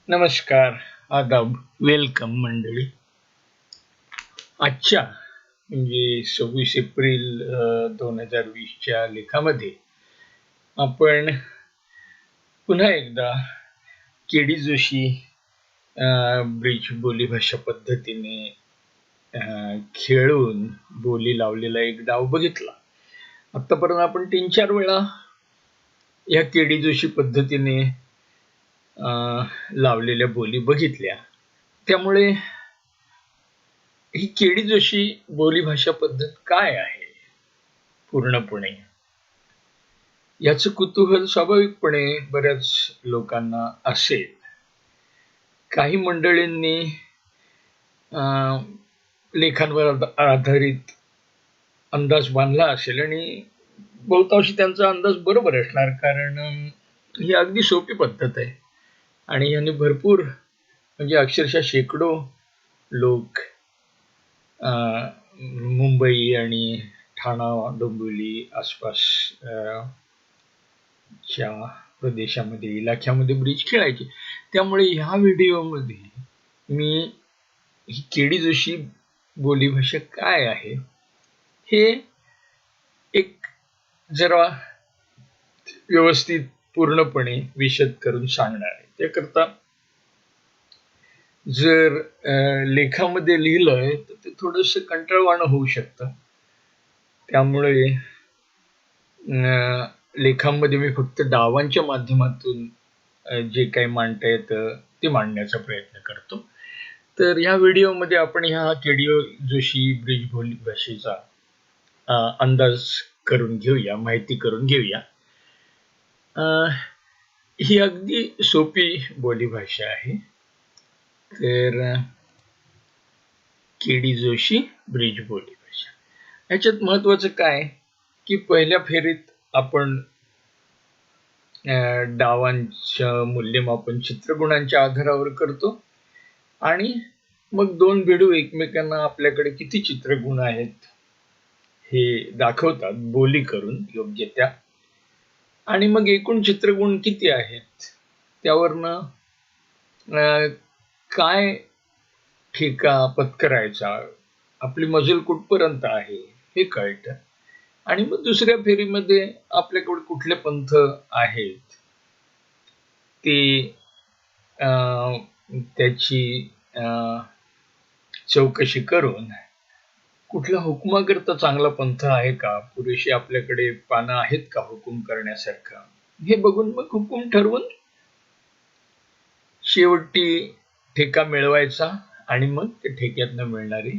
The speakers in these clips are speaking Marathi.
नमस्कार, आदाब, वेलकम मंडळी. आजच्या म्हणजे 26 एप्रिल 2020च्या लेखामध्ये आपण पुन्हा एकदा के.डी. जोशी ब्रिज बोलीभाषा पद्धतीने खेळून बोली लावलेला एक डाव बघितला. आतापर्यंत आपण 3-4 वेळा या के.डी. जोशी पद्धतीने लावलेल्या बोली बघितल्या. त्यामुळे ही के.डी. जोशी बोलीभाषा पद्धत काय आहे पूर्णपणे याचं कुतूहल स्वाभाविकपणे बऱ्याच लोकांना असेल. काही मंडळींनी लेखांवर आधारित अंदाज बांधला असेल आणि बहुतांशी त्यांचा अंदाज बरोबर असणार, कारण ही अगदी सोपी पद्धत आहे आणि याने भरपूर म्हणजे अक्षरशः शेकडो लोक मुंबई आणि ठाणा डोंबिवली आसपासच्या प्रदेशामध्ये इलाख्यामध्ये ब्रिज खेळायचे. त्यामुळे ह्या व्हिडिओमध्ये मी ही के.डी. जोशी बोलीभाषा काय आहे हे एक जरा व्यवस्थित पूर्णपणे विशद करून सांगणार आहे. त्याकरता जर लेखामध्ये लिहिलंय तर ते थोडंसं कंटाळवाणं होऊ शकतं. त्यामुळे लेखामध्ये मी फक्त डावांच्या माध्यमातून जे काही मांडता येतं ते मांडण्याचा प्रयत्न करतो. तर ह्या व्हिडिओमध्ये आपण ह्या के.डी. जोशी ब्रिज बोलीभाषेचा अंदाज करून घेऊया, माहिती करून घेऊया. ही अगदी सोपी बोलीभाषा आहे. तर के.डी. जोशी ब्रिज बोलीभाषा याच्यात महत्वाचं काय की पहिल्या फेरीत आपण डावांचं मूल्यमापन चित्रगुणांच्या आधारावर करतो आणि मग दोन बेडू एकमेकांना आपल्याकडे किती चित्रगुण आहेत हे दाखवतात बोली करून योग्य त्या, आणि मग एकूण चित्रगुण किती आहेत त्यावरनं काय ठेका पत्करायचा, आपली मजल कुठपर्यंत आहे हे कळतं. आणि मग दुसऱ्या फेरीमध्ये आपल्याकडे कुठले पंथ आहेत ते त्याची चौकशी करून कुठल्या हुकुमाकरता चांगला पंथ आहे का, पुरेशी आपल्याकडे पानं आहेत का हुकूम करण्यासारखं, हे बघून मग हुकूम ठरवून शेवटी ठेका मिळवायचा आणि मग ते ठेक्यातनं मिळणारे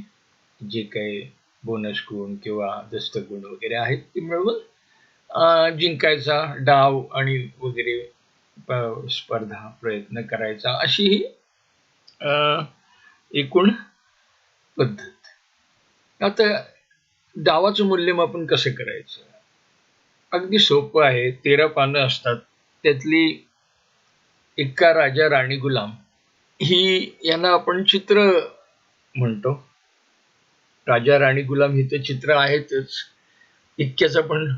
जे काही बोनस गुण किंवा दस्तगुण वगैरे आहेत ते मिळवून जिंकायचा डाव आणि वगैरे स्पर्धा प्रयत्न करायचा, अशी ही एकूण पद्धत. आता डावाचं मूल्यमापन कसं करायचं, अगदी सोपं आहे. 13 पानं असतात, त्यातली एक्का राजा राणी गुलाम ही यांना आपण चित्र म्हणतो. राजा राणी गुलाम ही तर चित्र आहेतच, इतक्याचा पण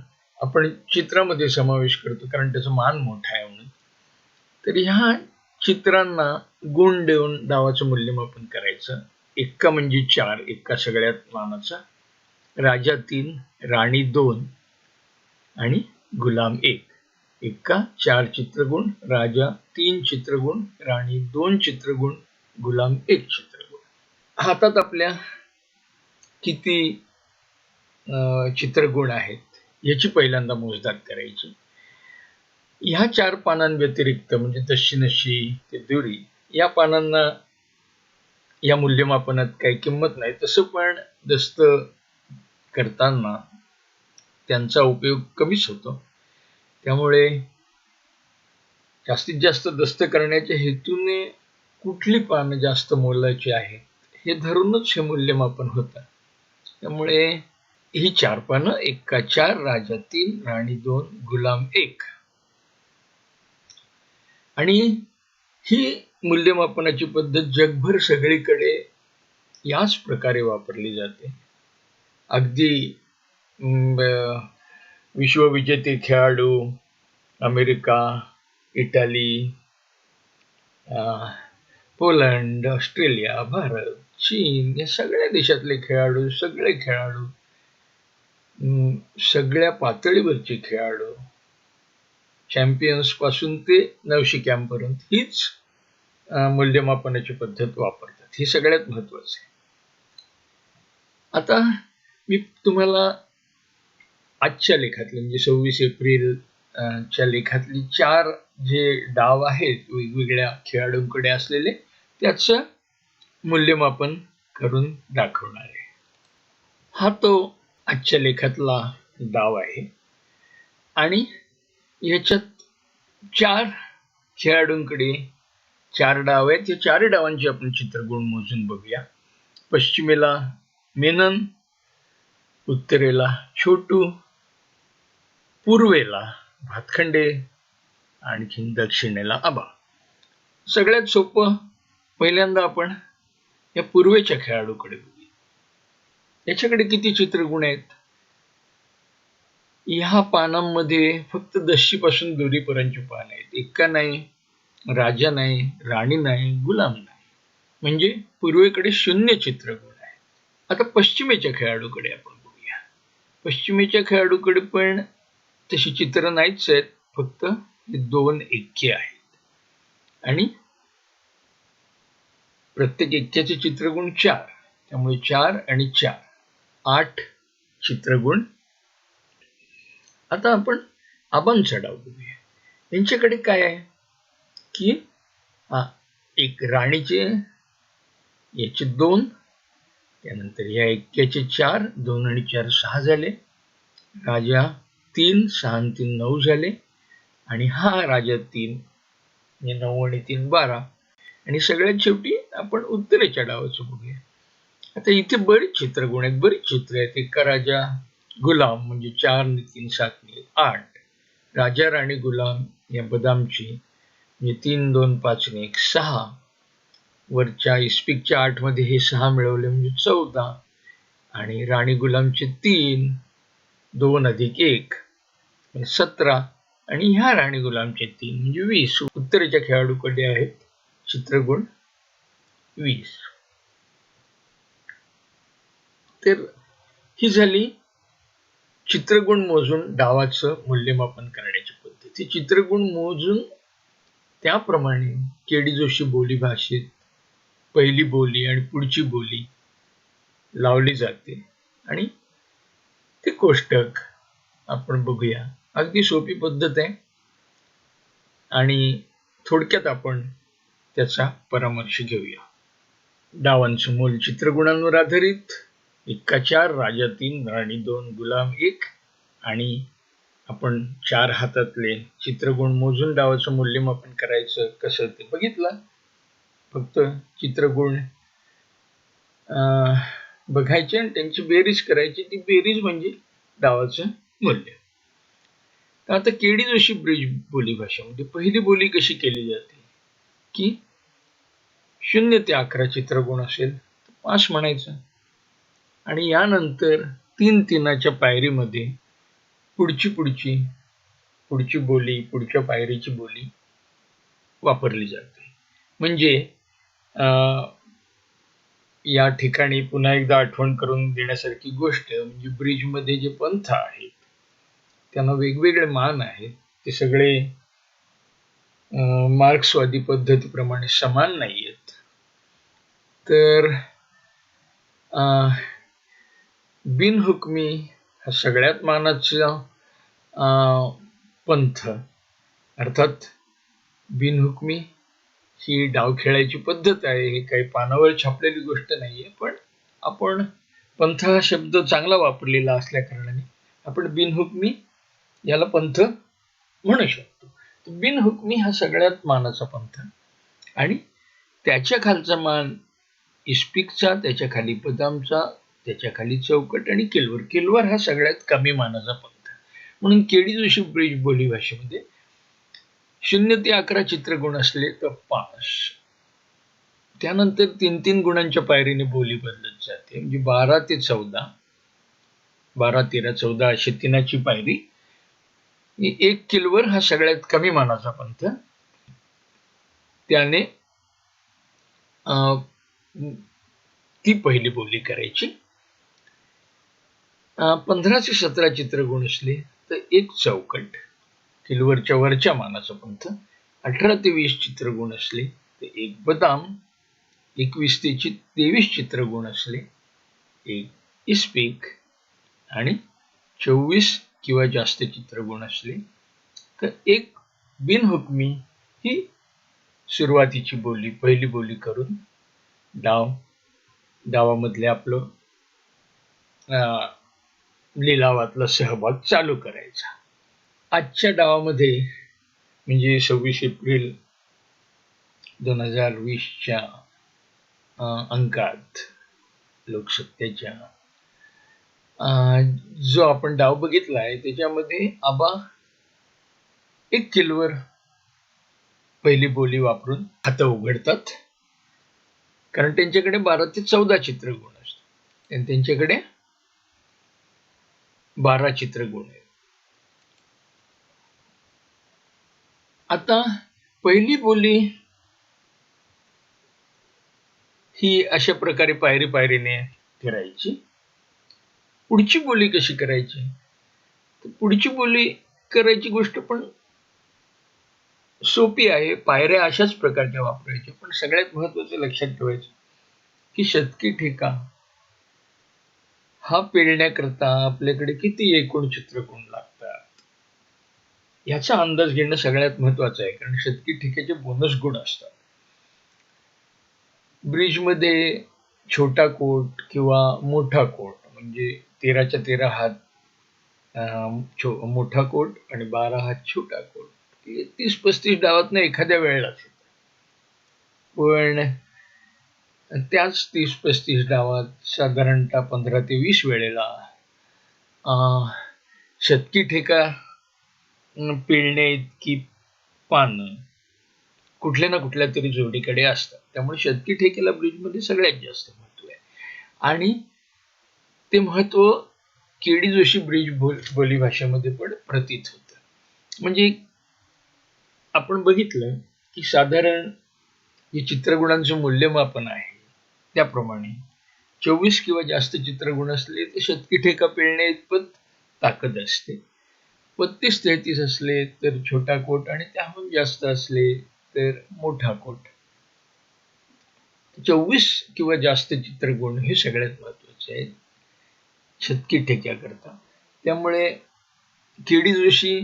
आपण चित्रामध्ये समावेश करतो कारण त्याचं मान मोठा आहे म्हणून. तर ह्या चित्रांना गुण देऊन डावाचं मूल्यमापन करायचं. एक्का म्हणजे 4, एक्का सगळ्यात मानाचा, राजा 3, राणी 2 आणि गुलाम 1. एक्का 4 चित्रगुण, राजा 3 चित्रगुण, राणी 2 चित्रगुण, गुलाम 1 चित्रगुण. हातात आपल्या किती चित्रगुण आहेत याची पहिल्यांदा मोजदाद करायची. ह्या 4 पानांव्यतिरिक्त म्हणजे दशिनशी ते दुरी या पानांना या मूल्यमापनात काही किंमत नाही. तसं पण दस्त करताना त्यांचा उपयोग कमीच होतो. त्यामुळे जास्तीत जास्त दस्त करण्याच्या हेतूने कुठली पानं जास्त मोलाची आहेत हे धरूनच हे मूल्यमापन होतं. त्यामुळे ही 4 पानं, एक्का 4, राजा 3, राणी 2, गुलाम 1. आणि ही मूल्यमापनाची पद्धत जगभर सगळीकडे याच प्रकारे वापरली जाते. अगदी विश्वविजेते खेळाडू अमेरिका, इटाली, अं, पोलंड, ऑस्ट्रेलिया, भारत, चीन या सगळ्या देशातले खेळाडू, सगळे खेळाडू, सगळ्या पातळीवरचे खेळाडू, चॅम्पियन्स पासून ते नवशिक्यांपर्यंत हीच मूल्यमापनाची पद्धत वापरतात. हे सगळ्यात महत्वाचं आहे. आता मी तुम्हाला आजच्या लेखातले म्हणजे 26 एप्रिल च्या लेखातली 4 जे डाव आहेत वेगवेगळ्या खेळाडूंकडे असलेले त्याचं मूल्यमापन करून दाखवणार आहे. हा तो आजच्या लेखातला डाव आहे आणि याच्यात 4 खेळाडूंकडे 4 डाव आहेत. या 4 डावांचे आपण चित्रगुण मोजून बघूया. पश्चिमेला मेनन, उत्तरेला छोटू, पूर्वेला भातखंडे, आणखीन दक्षिणेला आबा. सगळ्यात सोपं, पहिल्यांदा आपण या पूर्वेच्या खेळाडूकडे बघूया. याच्याकडे किती चित्रगुण आहेत? ह्या पानांमध्ये फक्त 10 पासून 2 पर्यंतची पान आहेत. एक्का नाही, राजा नाही, राणी नाही, गुलाम नाही. म्हणजे पूर्वेकडे 0 चित्रगुण आहे. आता पश्चिमेच्या खेळाडूकडे आपण बघूया. पश्चिमेच्या खेळाडूकडे पण तशी चित्र नाहीच आहेत, फक्त 2 एक्के आहेत आणि प्रत्येक एक्क्याचे चित्रगुण 4. त्यामुळे 4 आणि 4 8 चित्रगुण. आता आपण आबांचा डाव बघूया. यांच्याकडे काय आहे की एक राणीचे याचे 2, त्यानंतर या एक्क्याचे 4, 2 आणि 4 6 झाले, राजा 3, 6 आणि 3 9 झाले आणि हा राजा 3, 9 आणि 3 12. आणि सगळ्यात शेवटी आपण उत्तरेच्या डावाचं बघूया. आता इथे बरीच चित्रगुण आहेत, बरीच चित्र आहेत. एका राजा गुलाम म्हणजे 4 आणि 3 7 8, राजा राणी गुलाम या बदामची म्हणजे 3 2 5 आणि 1 6, वरच्या इस्पिकच्या 8 मध्ये हे 6 मिळवले म्हणजे 14 आणि राणी गुलामचे 3, 2 अधिक 1 17 आणि ह्या राणी गुलामचे 3 म्हणजे 20. उत्तरेच्या खेळाडूकडे आहेत चित्रगुण 20. तर ही झाली चित्रगुण मोजून डावाचं मूल्यमापन करण्याची पद्धत. ही चित्रगुण मोजून त्याप्रमाणे के.डी. जोशी बोली भाषेत पहिली बोली आणि पुढची बोली लावली जाते आणि ते कोष्टक आपण बघूया. अगदी सोपी पद्धत आहे आणि थोडक्यात आपण त्याचा परामर्श घेऊया. डावांचं मूल चित्रगुणांवर आधारित: एक्का 4, राजा 3, राणी 2, गुलाम 1. आणि आपण 4 हातातले चित्रगुण मोजून डावाचं मूल्यमापन करायचं कसं ते बघितलं. फक्त चित्रगुण बघायचे आणि त्यांची बेरीज करायची. ती बेरीज म्हणजे डावाचं मूल्य. आता के.डी. जोशी ब्रिज बोली भाषेमध्ये पहिली बोली कशी केली जाते की 0 ते 11 चित्रगुण असेल तर 5 म्हणायचं आणि यानंतर 3 3च्या पायरीमध्ये पुढची बोली, पुढच्या पायरीची बोली वापरली जाते. म्हणजे या ठिकाणी पुन्हा एकदा आठवण करून देण्यासारखी गोष्ट म्हणजे ब्रिजमध्ये जे पंथ आहेत त्यांना वेगवेगळे मान आहेत. ते सगळे मार्क्सवादी पद्धतीप्रमाणे समान नाही आहेत. तर बिनहुकमी हा सगळ्यात मानाचा पंथ. अर्थात बिनहुकमी ही डाव खेळायची पद्धत आहे. ही काही पानावर छापलेली गोष्ट नाहीये, पण आपण पंथ हा शब्द चांगला वापरलेला असल्या कारणाने आपण बिनहुकमी याला पंथ म्हणू शकतो. बिनहुकमी हा सगळ्यात मानाचा पंथ आणि त्याच्या खालचा मान इस्पिकचा, त्याच्या खाली बदामचा, त्याच्या खाली चौकट आणि किलवर. किलवर हा सगळ्यात कमी मानाचा पंथ. म्हणून के.डी. जोशी ब्रिज बोली भाषेमध्ये 0 ते 11 चित्रगुण असले तर 5. त्यानंतर 3 3 गुणांच्या पायरीने बोली बदलत जाते. म्हणजे 12 ते 14, 12 13 14 अशी 3ची पायरी. 1 किलवर हा सगळ्यात कमी मानाचा पंथ. त्याने ती पहिली बोली करायची. 15 ते 17 चित्रगुण असले तर एक चौकट, किलोवरच्या वरच्या मानाचा पंथ. 18 ते 20 चित्रगुण असले तर एक बदाम. 21 ते 23 चित्रगुण असले एक इस्पीक. आणि 24 किंवा जास्त चित्रगुण असले तर एक बिनहुकमी ही सुरुवातीची बोली, पहिली बोली करून डावामधले आपलं लिलावातला सहभाग चालू करायचा. आजच्या डावामध्ये म्हणजे 26 एप्रिल 2020च्या अंकात लोकसत्तेच्या जो आपण डाव बघितलाय त्याच्यामध्ये आबा 1 किलोवर पहिली बोली वापरून खातं उघडतात, कारण त्यांच्याकडे 12 ते 14 चित्रगुण असतात आणि त्यांच्याकडे 12 चित्रगुण आहेत. आता पहिली बोली ही अशा प्रकारे पायरी पायरीने करायची. पुढची बोली कशी करायची? पुढची बोली करायची गोष्ट पण सोपी आहे. पायऱ्या अशाच प्रकारच्या वापरायच्या, पण सगळ्यात महत्वाचं लक्षात ठेवायचं की शतकी ठेका हा पेलण्याकरता आपल्याकडे किती एकूण चित्रगुण लागतात याचा अंदाज घेणं सगळ्यात महत्वाचं आहे, कारण शतकी ठेक्याचे बोनस गुण असतात. ब्रिजमध्ये छोटा कोट किंवा मोठा कोट म्हणजे 13च्या 13 हात मोठा कोट आणि 12 हात छोटा कोट 30-35 डावातनं एखाद्या वेळेला, पण त्याच 30-35 डावात साधारणतः 15 ते 20 वेळेला शतकी ठेका पिळणे इतकी पानं कुठल्या ना कुठल्या तरी जोडीकडे असतात. त्यामुळे शतकी ठेक्याला ब्रिजमध्ये सगळ्यात जास्त महत्व आहे. आणि ते महत्व केडी जोशी ब्रिज बोली भाषेमध्ये पण प्रतीत होतं. म्हणजे आपण बघितलं की साधारण जे चित्रगुणांचं मूल्यमापन आहे त्याप्रमाणे 24 किंवा जास्त चित्रगुण असले तर शतकी ठेका पिळणे इतपत ताकद असते. 32-33 असले तर छोटा कोट आणि त्याहून जास्त असले तर मोठा कोट. 24 किंवा जास्त चित्रगुण हे सगळ्यात महत्वाचे आहेत शतकी ठेक्याकरता. त्यामुळे केडी जोशी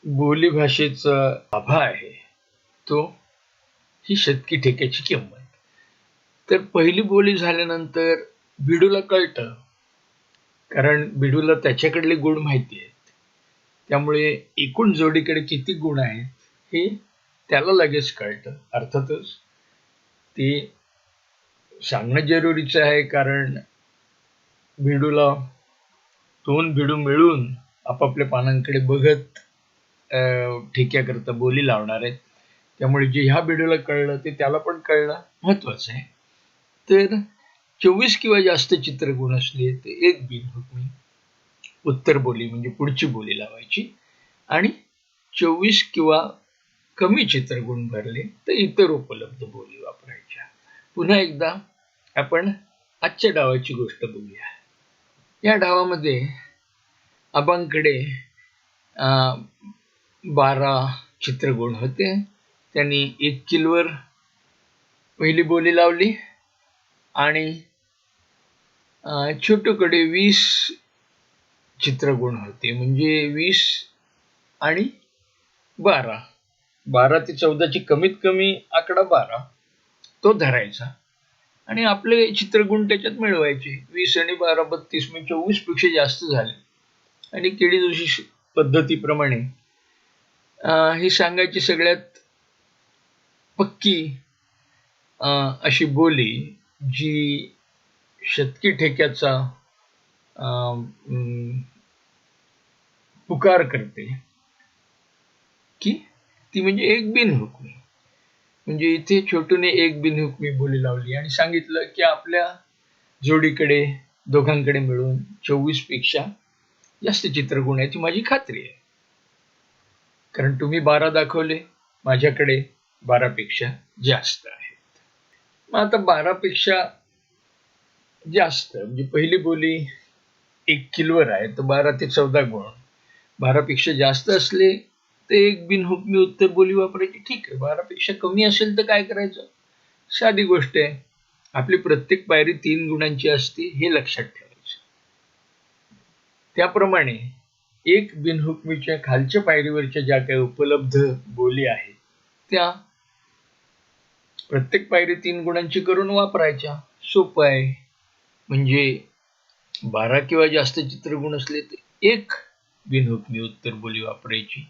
बोली भाषेचा आभा आहे तो ही शतकी ठेक्याची किंमत. तर पहिली बोली झाल्यानंतर बिडूला कळतं, कारण बिडूला त्याच्याकडले गुण माहिती आहेत. त्यामुळे एकूण जोडीकडे किती गुण आहेत हे त्याला लगेच कळतं. अर्थातच ते सांगणं जरुरीचं आहे, कारण बिडूला 2 बिडू मिळून आपापल्या पानांकडे बघत ठेक्याकरता बोली लावणार आहेत. त्यामुळे जे ह्या बिडूला कळलं ते त्याला पण कळणं महत्वाचं आहे. तर 24 किंवा जास्त चित्रगुण असले तर एक बिनहुकमी उत्तर बोली म्हणजे पुढची बोली लावायची, आणि 24 किंवा कमी चित्रगुण भरले तर इतर उपलब्ध बोली वापरायच्या. पुन्हा एकदा आपण आजच्या डावाची गोष्ट बघूया. या डावामध्ये आबांकडे 12 चित्रगुण होते. त्यांनी 1 किलोवर पहिली बोली लावली आणि छोटूकडे 20 चित्रगुण होते, म्हणजे 20 आणि 12 ते 14ची कमीत कमी आकडा 12 तो धरायचा आणि आपले चित्रगुण त्याच्यात मिळवायचे. 20 आणि 12 32 म्हणजे 24 पेक्षा जास्त झाले. आणि केडी जोशी पद्धतीप्रमाणे ही सांगायची सगळ्यात पक्की अशी बोली जी शतकी ठेक्याचा पुकार करते की ती म्हणजे एक बिनहुकमी. म्हणजे इथे छोटूने एक बिनहुकमी बोली लावली आणि सांगितलं की आपल्या जोडीकडे दोघांकडे मिळून 24 पेक्षा जास्त चित्रगुण याची माझी खात्री आहे, कारण तुम्ही 12 दाखवले माझ्याकडे 12 पेक्षा जास्त आहेत. मग आता 12 पेक्षा जास्त म्हणजे पहिली बोली 1 किलवर आहे तर 12 ते 14 गुण. 12 पेक्षा जास्त असले तर एक बिनहुकमी उत्तर बोली वापरायची. ठीक आहे. 12 पेक्षा कमी असेल तर काय करायचं? साधी गोष्ट आहे. आपली प्रत्येक पायरी 3 गुणांची असते हे लक्षात ठेवायचं. त्याप्रमाणे एक बिनहुकमीच्या खालच्या पायरीवरच्या ज्या काही उपलब्ध बोली आहेत त्या प्रत्येक पायरी 3 गुणांची करून वापरायच्या. सोपं आहे. म्हणजे 12 किंवा जास्त चित्रगुण असले तर एक बिनहुकमी उत्तर बोली वापरायची.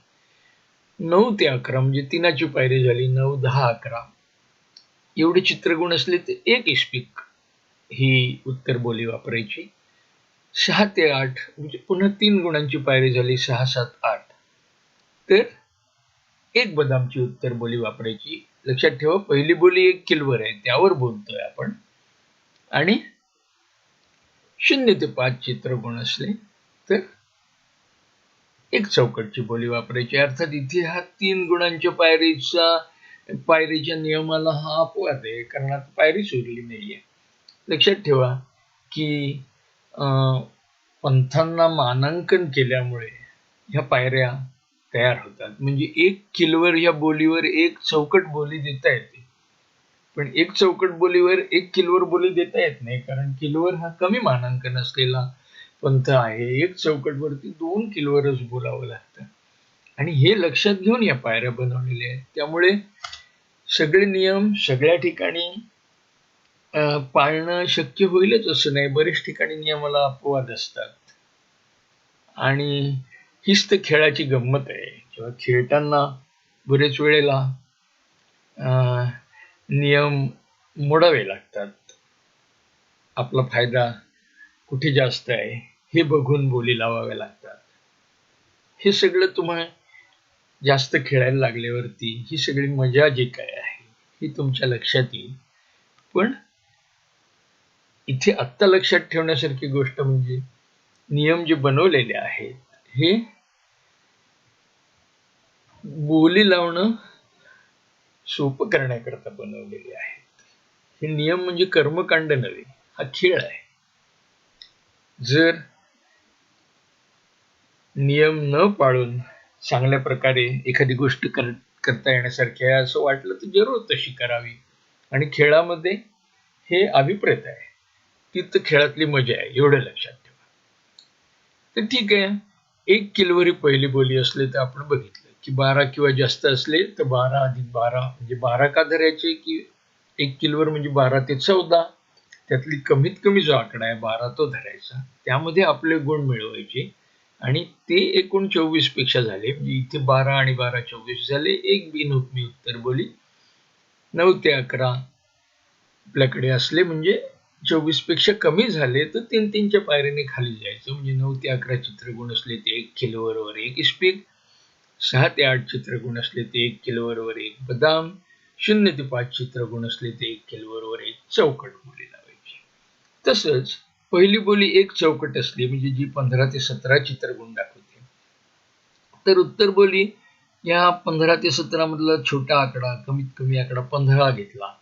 9 ते 11 म्हणजे 3ची पायरी झाली. 9, 10, 11 एवढे चित्रगुण असले तर एक इस्पिक ही उत्तर बोली वापरायची. 6 ते 8 म्हणजे पुन्हा 3 गुणांची पायरी झाली. 6, 7, 8 तर एक बदामची उत्तर बोली वापरायची. लक्षात ठेवा पहिली बोली 1 किलवर आहे त्यावर बोलतोय आपण. आणि 0 ते 5 चित्रगुण असले तर एक चौकटची बोली वापरायची. अर्थात इथे हा 3 गुणांच्या पायरीच्या नियमाला हा अपवाद आहे, कारण आता पायरीच उरली नाहीये. लक्षात ठेवा की पंथांना मानांकन केल्यामुळे ह्या पायऱ्या तयार होतात. म्हणजे 1 किलवर ह्या बोलीवर एक चौकट बोली देता येते. पण एक चौकट बोलीवर 1 किलवर बोली देता येत नाही, कारण किलवर हा कमी मानांकन असलेला पंथ आहे. एक चौकटवरती 2 किलवरच बोलावं लागतं. आणि हे लक्षात घेऊन या पायऱ्या बनवलेल्या आहेत. त्यामुळे सगळे नियम सगळ्या ठिकाणी पाळणं शक्य होईलच असं नाही. बरेच ठिकाणी नियमाला अपवाद असतात. आणि हीच तर खेळाची गंमत आहे. जेव्हा खेळताना बरेच वेळेला नियम मोडावे लागतात. आपला फायदा कुठे जास्त आहे हे बघून बोली लावाव्या लागतात. हे सगळं तुम्हाला जास्त खेळायला लागल्यावरती ही सगळी मजा जी काय आहे ही तुमच्या लक्षात येईल. पण इथे आत्ता लक्षात ठेवण्यासारखी गोष्ट म्हणजे नियम जे बनवलेले आहेत हे बोली लावणं सोपं करण्याकरता बनवलेले आहेत. हे नियम म्हणजे कर्मकांड नव्हे, हा खेळ आहे. जर नियम न पाळून चांगल्या प्रकारे एखादी गोष्ट करता येण्यासारखी आहे असं वाटलं तर जरूर तशी करावी. आणि खेळामध्ये हे अभिप्रेत आहे. ती तर खेळातली मजा आहे, एवढं लक्षात ठेवा. तर ठीक आहे. 1 किलवरी पहिली बोली असले तर आपण बघितलं की 12 किंवा जास्त असले तर 12 अधिक 12 म्हणजे 12 का धरायचे की 1 किलवर म्हणजे 12 ते 14 त्यातली कमीत कमी जो आकडा आहे 12 तो धरायचा. त्यामध्ये आपले गुण मिळवायचे आणि ते एकूण 24 पेक्षा झाले. म्हणजे इथे 12 आणि 12 24 झाले. एक बिनहुकमी उत्तर बोली. 9 ते 11 आपल्याकडे असले म्हणजे 24 पेक्षा कमी झाले तर 3-3च्या पायरीने खाली जायचं. म्हणजे 9 ते 11 चित्रगुण असले ते 1 किलोवर एक इस्पिक. 6 ते 8 चित्रगुण असले ते 1 किलोवर एक बदाम. 0 ते 5 चित्रगुण असले ते 1 किलोवर एक चौकट बोली लावायची. तसंच पहिली बोली एक चौकट असली म्हणजे जी 15 ते 17 चित्रगुण दाखवते, तर उत्तर बोली या 15 ते 17 मधला छोटा आकडा कमीत कमी आकडा 15 घेतला.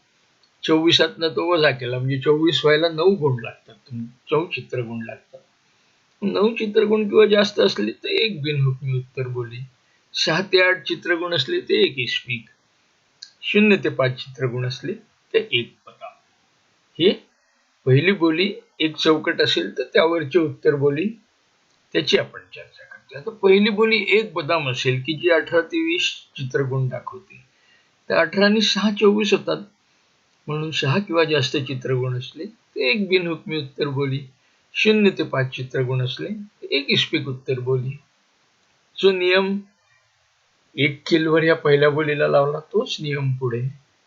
24तनं तो वजा केला म्हणजे 24 व्हायला 9 गुण लागतात. 9 चित्रगुण लागतात. 9 चित्रगुण किंवा जास्त असले तर एक बिनहुकमी उत्तर बोली. 6 ते 8 चित्रगुण असले तर एक इस्पिक. 0 ते 5 चित्रगुण असले तर एक बदाम. हे पहिली बोली एक चौकट असेल तर त्यावरची उत्तर बोली त्याची आपण चर्चा करतो. आता पहिली बोली एक बदाम असेल की जी 18 ते 20 चित्रगुण दाखवते, तर 18 आणि 6 24 होतात. म्हणून 6 किंवा जास्त चित्रगुण असले तर एक बिनहुकमी उत्तर बोली. 0 ते 5 चित्रगुण असले एक इस्पिक उत्तर बोली. जो नियम 1 किलवर या पहिल्या बोलीला लावला तोच नियम पुढे.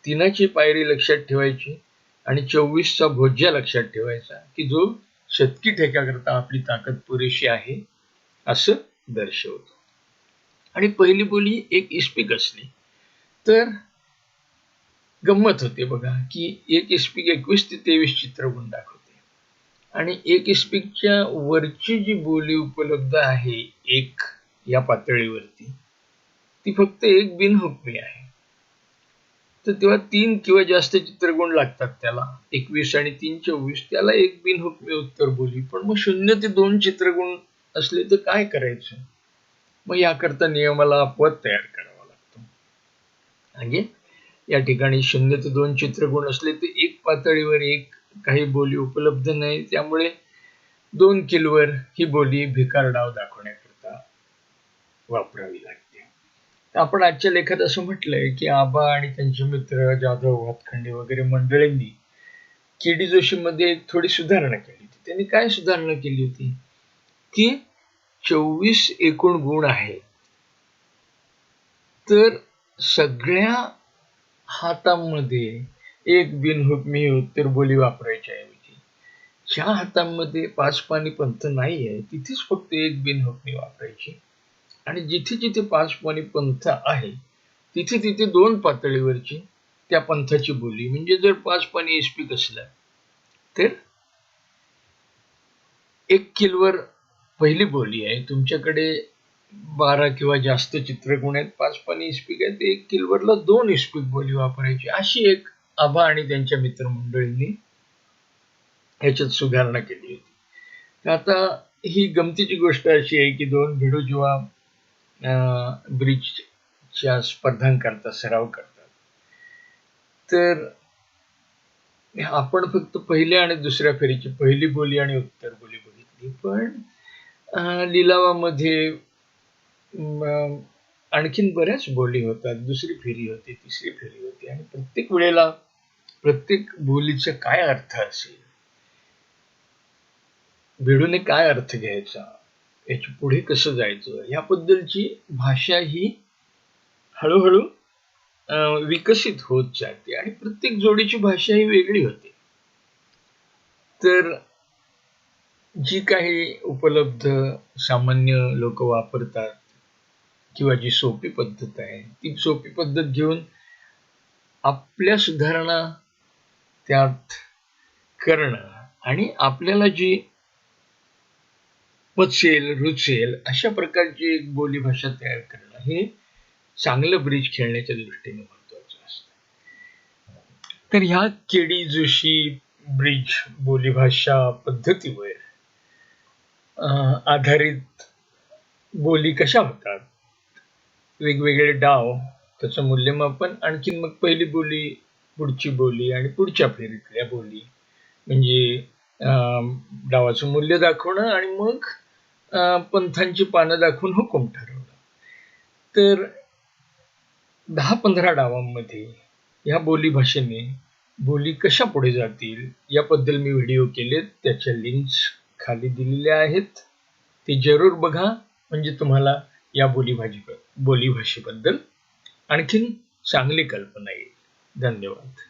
3ची पायरी लक्षात ठेवायची आणि 24चा भोज्या लक्षात ठेवायचा की जो शतकी ठेक्याकरता आपली ताकद पुरेशी आहे असं दर्शवतो. आणि पहिली बोली एक इस्पिक असली तर गंमत होते बघा की एक इस्पिक 21 ते 23 चित्रगुण दाखवते आणि एक इस्पिकच्या वरची जी बोली उपलब्ध आहे एक या पातळीवरती ती फक्त एक बिनहुकमी आहे. तर तेव्हा 3 किंवा जास्त चित्रगुण लागतात त्याला. 21 आणि 3 24 त्याला एक बिनहुकमी उत्तर बोली. पण मग 0 ते 2 चित्रगुण असले तर काय करायचं? मग याकरता नियमाला अपवाद तयार करावा लागतो. म्हणजे या ठिकाणी 0 ते 2 चित्रगुण असले तर एक पातळीवर एक काही बोली उपलब्ध नाही. त्यामुळे 2 किलवर ही बोली भिकार डाव दाखवण्याकरता वापरावी लागते. आपण आजच्या लेखात असं म्हटलंय की आबा आणि त्यांचे मित्र जाधव हातखंडे वगैरे मंडळींनी केडी जोशी मध्ये एक थोडी सुधारणा केली होती. त्यांनी काय सुधारणा केली होती की 24 एकूण गुण आहे, तर सगळ्या हातांमध्ये एक बिनहुकमी उत्तर बोली वापरायच्या ऐवजी ज्या हातांमध्ये 5 पानी पंथ नाही आहे तिथेच फक्त एक बिनहुकमी वापरायची आणि जिथे जिथे 5 पानी पंथ आहे तिथे तिथे 2 पातळीवरची त्या पंथाची बोली. म्हणजे जर 5 पानी इस्पिक असला तर 1 किलवर पहिली बोली आहे. तुमच्याकडे 12 किंवा जास्त चित्रगुण आहेत, 5 पानी इस्पिक आहेत, 1 किलवरला 2 इस्पिक बोली वापरायची. अशी एक आबा आणि त्यांच्या मित्रमंडळींनी ह्याच्यात सुधारणा केली होती. आता ही गमतीची गोष्ट अशी आहे की 2 भिडू जेव्हा ब्रिजच्या स्पर्धांकरता सराव करतात तर आपण फक्त पहिल्या आणि दुसऱ्या फेरीची पहिली बोली आणि उत्तर बोली बघितली. पण लिलावामध्ये आणखीन बऱ्याच बोली होतात. दुसरी फेरी होती, तिसरी फेरी होती आणि प्रत्येक वेळेला प्रत्येक बोलीचा काय अर्थ असेल, भिडूने काय अर्थ घ्यायचा, याच्या पुढे कसं जायचं, याबद्दलची भाषा ही हळूहळू विकसित होत जाते आणि प्रत्येक जोडीची भाषा ही वेगळी होते. तर जी काही उपलब्ध सामान्य लोक वापरतात किंवा जी सोपी पद्धत आहे ती सोपी पद्धत घेऊन आपल्या सुधारणा त्यात करणं आणि आपल्याला जी पचेल रुचेल अशा प्रकारची एक बोली भाषा तयार करणं हे चांगलं ब्रिज खेळण्याच्या दृष्टीने महत्वाचं असतं. तर ह्या केडी जोशी ब्रिज बोलीभाषा पद्धतीवर आधारित बोली कशा होतात, वेगवेगळे डाव, त्याचं मूल्यमापन, आणखीन मग पहिली बोली, पुढची बोली आणि पुढच्या फेरीतल्या बोली, म्हणजे डावाचं मूल्य दाखवणं आणि मग पंथांची पानं दाखवून हुकूम ठरवणं. तर 10-15 डावांमध्ये ह्या बोली भाषेने बोली कशा पुढे जातील याबद्दल मी व्हिडिओ केलेत. त्याच्या लिंक्स खाली दिलेल्या आहेत, ते जरूर बघा. म्हणजे तुम्हाला या बोली भाषेबद्दल आणखीन चांगली कल्पना येईल. धन्यवाद.